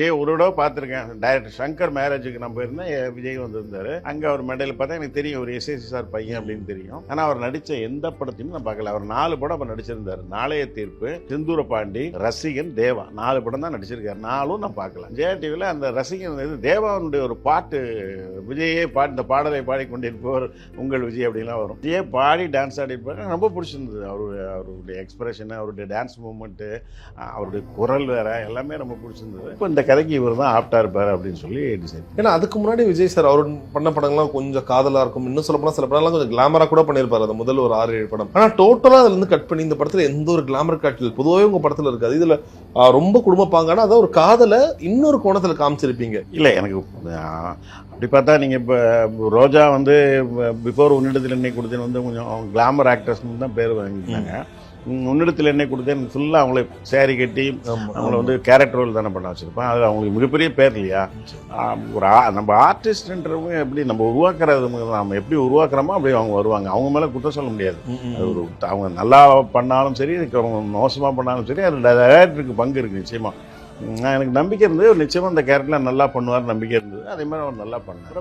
விஜய் ஒரு தடவை பார்த்துருக்கேன். டைரக்டர் சங்கர் மேரேஜுக்கு நான் போயிருந்தேன், விஜய் வந்திருந்தாரு. அங்கே அவர் மேடையில் பார்த்தா எனக்கு தெரியும் ஒரு எஸ்எஸ்சி சார் பையன் அப்படின்னு தெரியும். ஆனால் அவர் நடித்த எந்த படத்தையும் நான் பார்க்கல. அவர் 4 படம் அப்போ நடிச்சிருந்தார். நாளைய தீர்ப்பு, செந்தூர பாண்டி, ரசிகன், தேவா 4 படம் தான் நடிச்சிருக்காரு. 4ம் நான் பார்க்கல. ஜெயா டிவியில் அந்த ரசிகன் தேவாவுடைய ஒரு பாட்டு, விஜயே பாட்டு, இந்த பாடலை பாடிக்கொண்டிருப்பவர் உங்கள் விஜய் அப்படின்லாம் வரும். விஜயே பாடி டான்ஸ் ஆடிப்பாரு. ரொம்ப பிடிச்சிருந்தது. அவருடைய எக்ஸ்பிரஷன், அவருடைய டான்ஸ் மூமெண்ட்டு, அவருடைய குரல் வேற எல்லாமே ரொம்ப பிடிச்சிருந்தது. இப்போ இந்த கதைக்கு இவர் தான் ஆப்டா இருப்பார் அப்படின்னு சொல்லி டிசைட். ஏன்னா அதுக்கு முன்னாடி விஜய் சார் அவர் பண்ண படங்கள்லாம் கொஞ்சம் காதலா இருக்கும். இன்னும் சொல்ல போனா சில படம்லாம் கொஞ்சம் கிளாமரா கூட பண்ணியிருப்பாரு. அது முதல் ஒரு 6-7 படம். ஆனா டோட்டலா அதுல இருந்து கட் பண்ணி இந்த படத்துல எந்த ஒரு கிளாமர் காட்சிகள் பொதுவாகவே உங்க படத்துல இருக்காது. இதுல ரொம்ப குடும்ப பாங்கான அதாவது ஒரு காதலை இன்னொரு கோணத்துல காமிச்சிருப்பீங்க. இல்லை, எனக்கு அப்படி பார்த்தா நீங்கள் இப்போ ரோஜா வந்து பிஃபோர் உன்னிடத்தில் என்னை கொடுத்தேன் வந்து கொஞ்சம் கிளாமர் ஆக்டர்ஸ்னு தான் பேர் வாங்கிட்டாங்க. உன்னிடத்தில் என்ன கொடுத்தேன் ஃபுல்லாக அவங்களே சேரீ கட்டி அவங்கள வந்து கேரக்டர் ரோல் தானே பண்ண வச்சுருப்பேன். அது அவங்களுக்கு மிகப்பெரிய பேர் இல்லையா? ஒரு நம்ம ஆர்டிஸ்ட்ன்றவங்க எப்படி நம்ம உருவாக்குறது, நம்ம எப்படி உருவாக்குறோமோ அப்படி அவங்க வருவாங்க. அவங்க மேலே குற்றம் சொல்ல முடியாது. அது ஒரு அவங்க நல்லா பண்ணாலும் சரி, அவங்க மோசமாக பண்ணாலும் சரி, அது டைரக்டருக்கு பங்கு இருக்குது நிச்சயமாக. எனக்கு நம்பிக்கை இருந்தது, நிச்சயமாக அந்த கேரக்டரில் நல்லா பண்ணுவார் நம்பிக்கை இருந்தது. அதே மாதிரி அவர் நல்லா பண்ணார்.